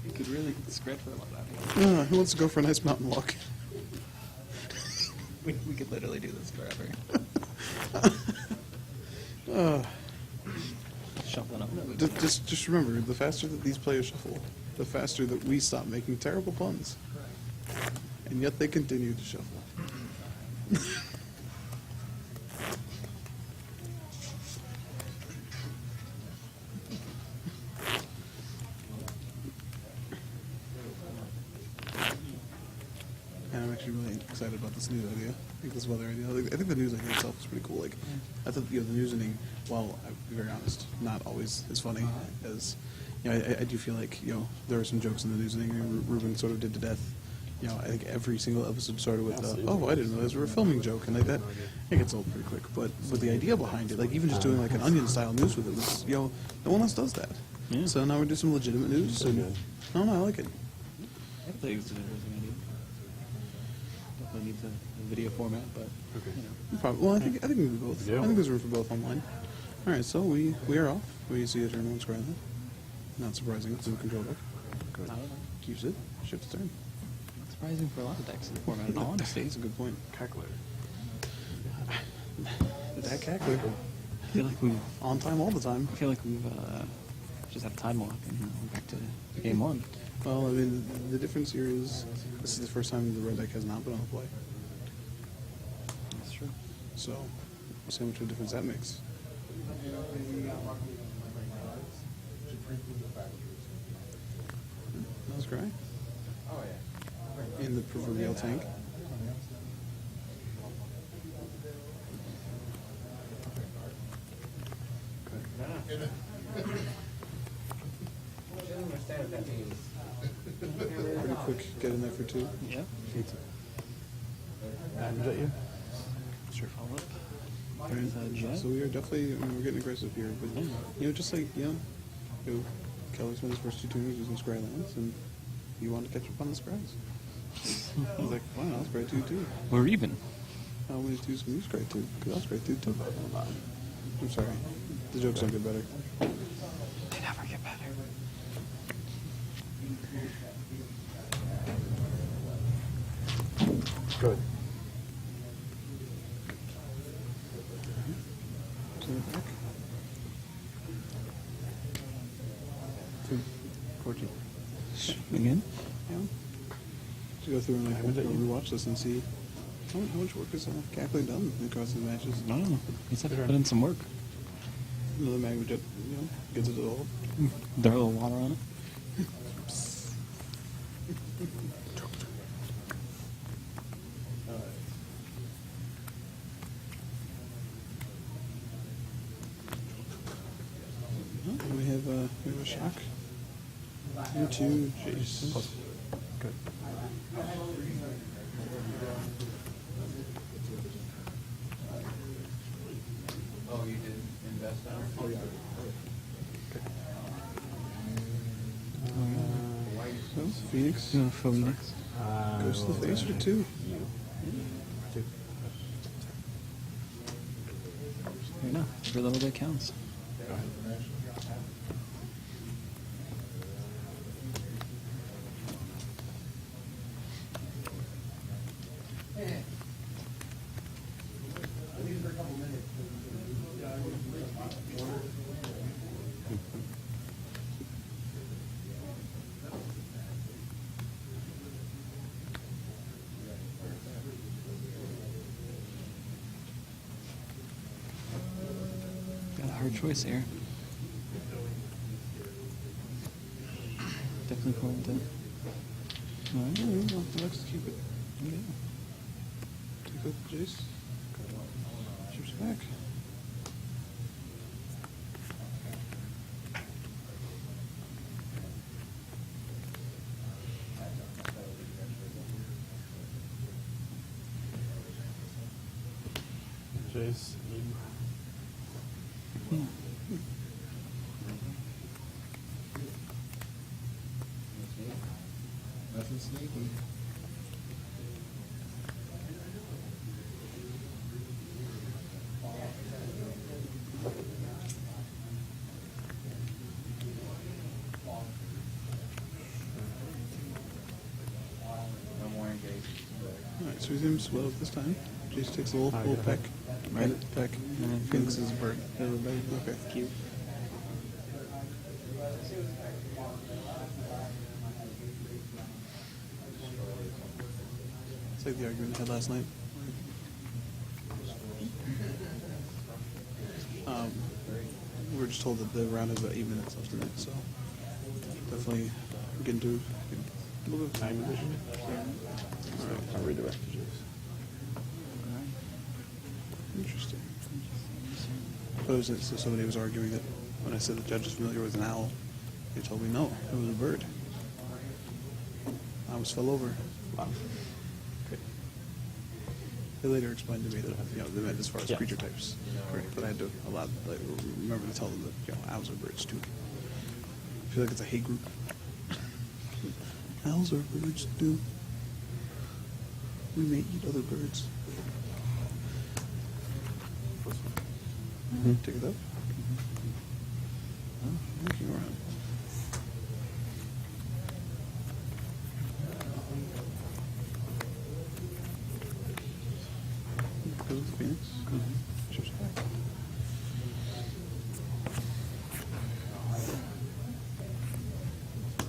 [SPEAKER 6] You could really spread for a lot out here.
[SPEAKER 1] Who wants to go for a nice mountain walk?
[SPEAKER 6] We could literally do this forever. Shuffling up.
[SPEAKER 1] Just remember, the faster that these players shuffle, the faster that we stop making terrible puns. And yet they continue to shuffle. And I'm actually really excited about this news idea. I think this weather idea. I think the news idea itself is pretty cool. Like, I thought the news inning, while I'll be very honest, not always as funny as I do feel like there were some jokes in the news. I think Ruben sort of did to death. I think every single episode started with, "Oh, I didn't know this was a filming joke," and like that. It gets old pretty quick. But the idea behind it, like even just doing like an Onion style news with it, was no one else does that.
[SPEAKER 6] Yeah.
[SPEAKER 1] So now we're doing some legitimate news, and I don't know, I like it.
[SPEAKER 6] I think it's an interesting idea. Definitely needs a video format, but
[SPEAKER 1] Well, I think we can do both.
[SPEAKER 3] Yeah.
[SPEAKER 1] I think there's room for both online. All right, so we are off. We see a turn on Scry. Not surprising. It's in the control deck.
[SPEAKER 6] I don't know.
[SPEAKER 1] Keeps it. Shifts turn.
[SPEAKER 6] It's surprising for a lot of decks in the format. In all honesty,
[SPEAKER 1] That's a good point.
[SPEAKER 3] Keckler.
[SPEAKER 1] The deck Keckler.
[SPEAKER 6] I feel like we've
[SPEAKER 1] On time all the time.
[SPEAKER 6] just had a time lock and we're back to game one.
[SPEAKER 1] Well, I mean, the difference here is this is the first time the red deck has not been on the play.
[SPEAKER 6] That's true.
[SPEAKER 1] So, we'll see how much of a difference that makes. That was great.
[SPEAKER 7] Oh, yeah.
[SPEAKER 1] In the proverbial tank.
[SPEAKER 7] I don't understand what that means.
[SPEAKER 1] Pretty quick, get in there for 2.
[SPEAKER 6] Yeah.
[SPEAKER 3] Damage at you?
[SPEAKER 6] Sure. Follow up.
[SPEAKER 1] Right.
[SPEAKER 6] There's a jet.
[SPEAKER 1] So we are definitely, we're getting aggressive here, but just like, Keller spent his first 2 turns using Scry lands, and he wanted to catch up on the Scries. I was like, fine, I'll Scry 2 too.
[SPEAKER 6] We're even.
[SPEAKER 1] How many 2s can you Scry 2? Because I'll Scry 2 too. I'm sorry, the jokes don't get better.
[SPEAKER 6] They never get better.
[SPEAKER 3] Good.
[SPEAKER 1] To the back. 2. 14.
[SPEAKER 6] Again?
[SPEAKER 1] Yeah. To go through and like rewatch this and see how much work has Keckler done across the matches.
[SPEAKER 6] I don't know. He's had to put in some work.
[SPEAKER 1] Another Magma Jet, gets it all.
[SPEAKER 6] Throw a little water on it.
[SPEAKER 1] We have a shock. Into Jace.
[SPEAKER 3] Good.
[SPEAKER 7] Oh, you didn't invest on it? Oh, yeah.
[SPEAKER 1] So, Phoenix
[SPEAKER 6] Phoenix.
[SPEAKER 1] goes to the face for 2.
[SPEAKER 6] Fair enough. Every little bit counts. Got a hard choice here. Definitely going to.
[SPEAKER 1] Well, let's keep it.
[SPEAKER 6] Okay.
[SPEAKER 1] Take out the Jace. Ships back.
[SPEAKER 3] Jace.
[SPEAKER 4] Nothing sneaky.
[SPEAKER 7] No more engagement.
[SPEAKER 1] Alright, so resume slow this time. Jace takes a little peck.
[SPEAKER 6] Right.
[SPEAKER 1] Peck.
[SPEAKER 6] And then
[SPEAKER 1] Phoenix is bird. Everybody. Okay.
[SPEAKER 6] Cute.
[SPEAKER 1] It's like the argument I had last night. We were just told that the round has about 8 minutes left in it, so definitely getting to a little bit of time division. Alright.
[SPEAKER 3] I'll redirect to Jace.
[SPEAKER 1] Interesting. So somebody was arguing that when I said the judge is familiar with an owl, They told me no, it was a bird. I almost fell over.
[SPEAKER 3] Wow.
[SPEAKER 1] Okay. They later explained to me that they meant as far as
[SPEAKER 3] Yeah.
[SPEAKER 1] creature types. Correct. But I had to remember to tell them that owls are birds too. I feel like it's a hate group. Owls are birds too. We may eat other birds. Take it up. Oh, thank you, Ron. Goes with Phoenix. Sure.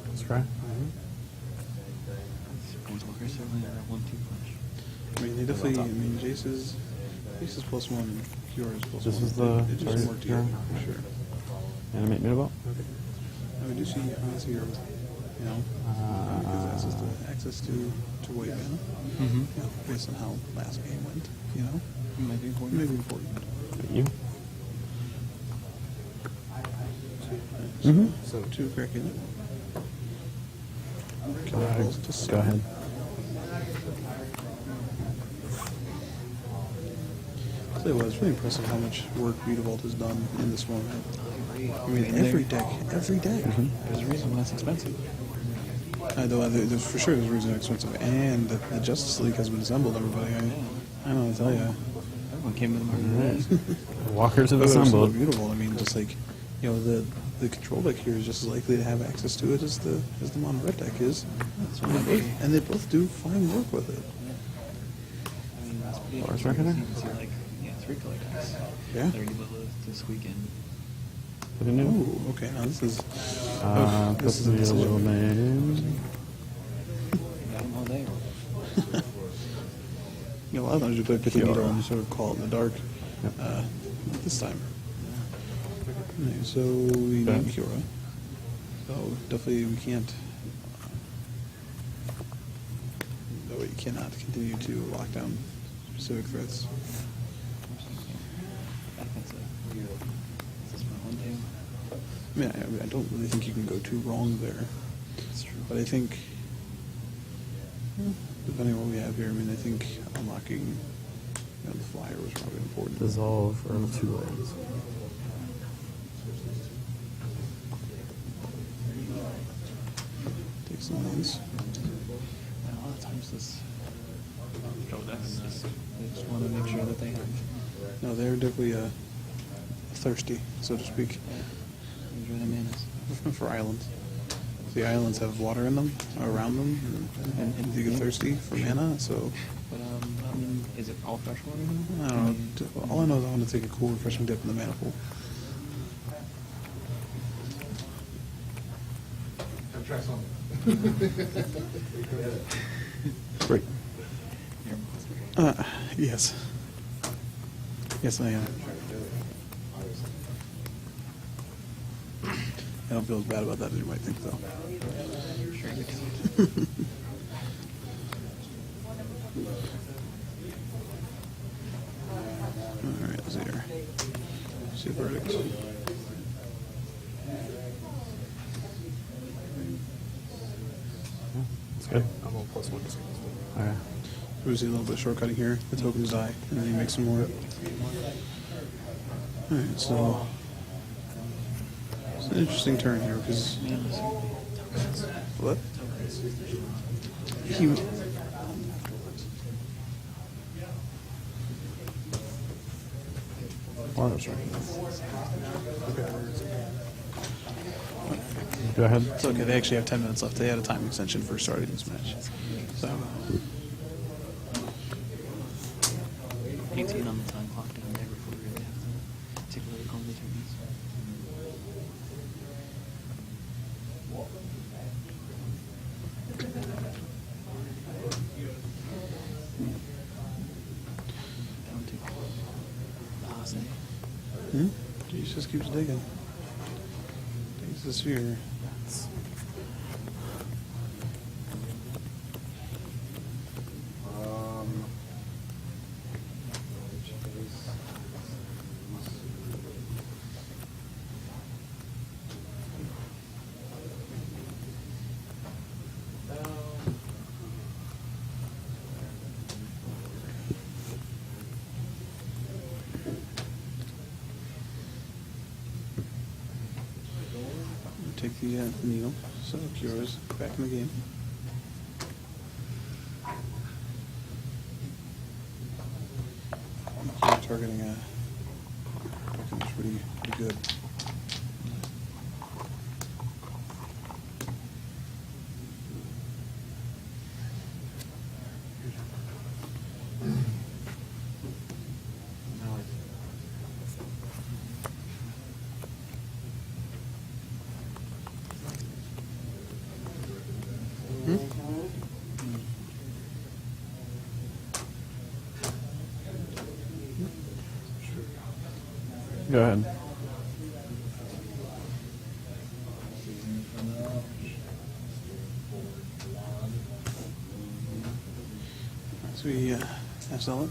[SPEAKER 3] Let's try.
[SPEAKER 6] Planeswalkers certainly are a 1-2 punch.
[SPEAKER 1] I mean, they definitely. I mean, Jace is +1, and Kiora is +1.
[SPEAKER 3] This is the
[SPEAKER 1] It just
[SPEAKER 3] target
[SPEAKER 1] worked together
[SPEAKER 3] here.
[SPEAKER 1] for sure.
[SPEAKER 3] Animate Mutable.
[SPEAKER 1] I do see honestly here, because access to white mana.
[SPEAKER 6] Mm-hmm.
[SPEAKER 1] Based on how last game went,
[SPEAKER 6] It might be important.
[SPEAKER 1] maybe important.
[SPEAKER 3] You.
[SPEAKER 1] So 2 Kraken.
[SPEAKER 3] Go ahead. Go ahead.
[SPEAKER 1] I'll tell you what, it's really impressive how much work Vault has done in this format. I mean, every deck.
[SPEAKER 6] There's a reason why it's expensive.
[SPEAKER 1] There's for sure there's a reason it's expensive, and the Justice League has been assembled. Everybody, I don't know what to tell you.
[SPEAKER 6] Everyone came to the market.
[SPEAKER 3] Walkers have
[SPEAKER 1] But it was so
[SPEAKER 3] assembled.
[SPEAKER 1] beautiful. I mean, just like the control deck here is just as likely to have access to it as the mono red deck is. And they both do fine work with it.
[SPEAKER 6] I mean, that's pretty
[SPEAKER 3] Forest
[SPEAKER 6] interesting.
[SPEAKER 3] Reckoner?
[SPEAKER 6] You can see, like, 3 color decks.
[SPEAKER 1] Yeah.
[SPEAKER 6] That are able to squeak in.
[SPEAKER 3] Look at new.
[SPEAKER 1] Ooh, okay. Now this is
[SPEAKER 3] Put
[SPEAKER 1] this is a
[SPEAKER 3] the
[SPEAKER 1] decision.
[SPEAKER 3] little man.
[SPEAKER 6] Got them all day.
[SPEAKER 1] A lot of times you play Pithy Needle and you sort of call it in the dark.
[SPEAKER 3] Yep.
[SPEAKER 1] This time. Alright, so we need
[SPEAKER 3] Okay.
[SPEAKER 1] Kiora. So definitely we can't. No, you cannot continue to lock down specific threats.
[SPEAKER 6] That's this my 1-2.
[SPEAKER 1] I mean, I don't really think you can go too wrong there.
[SPEAKER 6] That's true.
[SPEAKER 1] But I think, depending on what we have here, I mean, I think unlocking the flyer was probably important.
[SPEAKER 3] Dissolve for 2 lands.
[SPEAKER 1] Take some lands.
[SPEAKER 6] And a lot of times this decks they just want to make sure that they have
[SPEAKER 1] No, they're definitely thirsty, so to speak,
[SPEAKER 6] enjoy their manas.
[SPEAKER 1] for islands. The islands have water in them, or around them, and you get thirsty for mana, so
[SPEAKER 6] But I mean, is it all fresh water?
[SPEAKER 1] I don't know. All I know is I want to take a cool, refreshing dip in the mana pool.
[SPEAKER 4] Come try some.
[SPEAKER 3] Great.
[SPEAKER 1] Yes. Yes, I am. I don't feel as bad about that as you might think, though.
[SPEAKER 6] Sure you do.
[SPEAKER 1] All right, let's see here. See the verdict.
[SPEAKER 3] That's good.
[SPEAKER 2] I'm on +1 to
[SPEAKER 3] Okay.
[SPEAKER 1] We see a little bit of shortcutting here. The tokens die, and then you make some more. All right, so it's an interesting turn here because what? He.
[SPEAKER 3] Waters right. Go ahead.
[SPEAKER 1] It's okay. They actually have 10 minutes left. They had a time extension for starting this match. So
[SPEAKER 6] 18 on the time clock down there before we really have to take a look at all the turns. Down to Hase.
[SPEAKER 1] he just keeps digging. Takes the sphere. the needle. So Kyora's back in the game. Targeting is pretty good.
[SPEAKER 3] Go ahead.
[SPEAKER 1] So we sell it.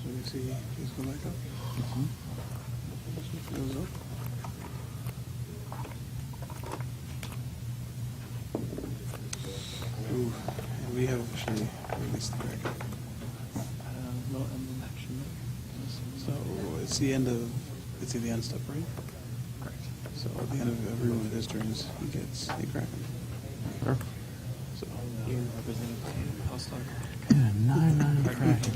[SPEAKER 1] So we see he's going back up. So it goes up. Ooh, and we have officially released the Kraken.
[SPEAKER 6] No emblem action.
[SPEAKER 1] So it's the end of the end step, right?
[SPEAKER 6] Correct.
[SPEAKER 1] So at the end of every one of his turns, he gets a Kraken.
[SPEAKER 3] Sure.
[SPEAKER 1] So
[SPEAKER 6] You're representing House Dog.
[SPEAKER 3] Yeah, 9/9 Kraken.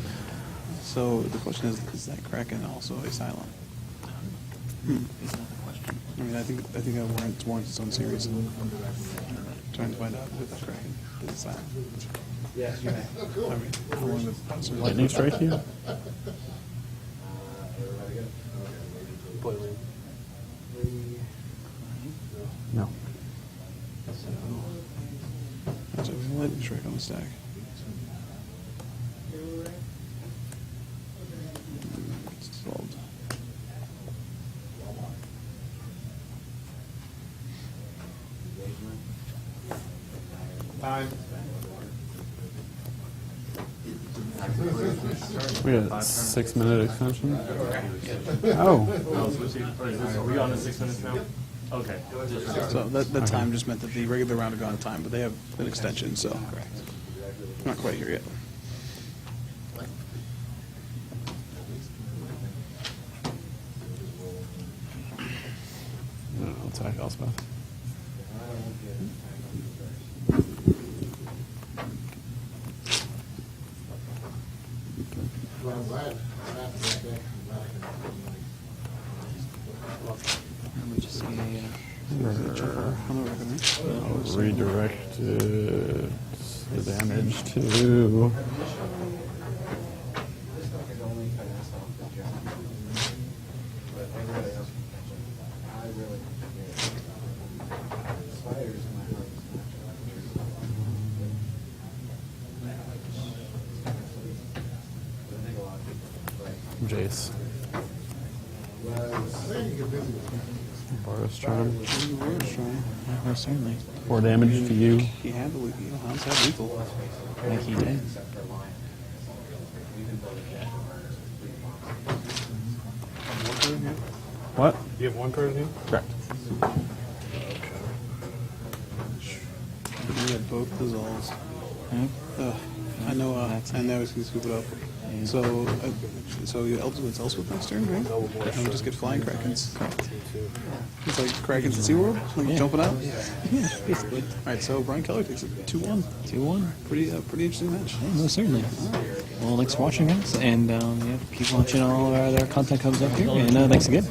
[SPEAKER 1] So the question is that Kraken also a silent?
[SPEAKER 6] Is not the question.
[SPEAKER 1] I mean, I think that warrants its own series. Trying to find out if that Kraken is a silent.
[SPEAKER 7] Yes, you may.
[SPEAKER 1] I mean, how long does it
[SPEAKER 3] Lightning strike you?
[SPEAKER 7] Everybody good?
[SPEAKER 2] Boiling.
[SPEAKER 3] No.
[SPEAKER 1] So we can lightning strike on the stack. It's dissolved.
[SPEAKER 4] Time.
[SPEAKER 3] We got a 6-minute extension. Oh.
[SPEAKER 8] Are we on the 6 minutes now? Okay.
[SPEAKER 1] So that time just meant that the regular round had gone to time, but they have an extension, so not quite here yet.
[SPEAKER 3] No, attack Elspeth.
[SPEAKER 4] Well, I'm glad. I'm happy to be back.
[SPEAKER 6] Let me just see.
[SPEAKER 1] On the record, right?
[SPEAKER 3] Redirect the damage to.
[SPEAKER 7] This dog is only finessed off the John. But everybody else can catch him. I really spiders in my heart is I think a lot of people like
[SPEAKER 3] Jace.
[SPEAKER 4] I think you get busy with it.
[SPEAKER 3] Boros charm.
[SPEAKER 6] Well, certainly.
[SPEAKER 3] 4 damage to you.
[SPEAKER 1] He had the Hounds had lethal.
[SPEAKER 6] I think he did.
[SPEAKER 7] except for Lion. We've been building Jack and Murders.
[SPEAKER 3] What?
[SPEAKER 2] You have one card in here?
[SPEAKER 3] Correct.
[SPEAKER 1] He had both dissolves.
[SPEAKER 6] Hmm?
[SPEAKER 1] I know he's gonna scoop it up. So you Elspeth next turn, right? And we just get flying Krakens. It's like Krakens at SeaWorld, like jumping out.
[SPEAKER 6] Yeah, basically.
[SPEAKER 1] All right, so Bryan Keller takes it 2-1.
[SPEAKER 6] 2-1.
[SPEAKER 1] Pretty interesting match.
[SPEAKER 6] Yeah, most certainly. Well, thanks for watching, guys. And yeah, keep watching all of our content comes up here. And thanks again.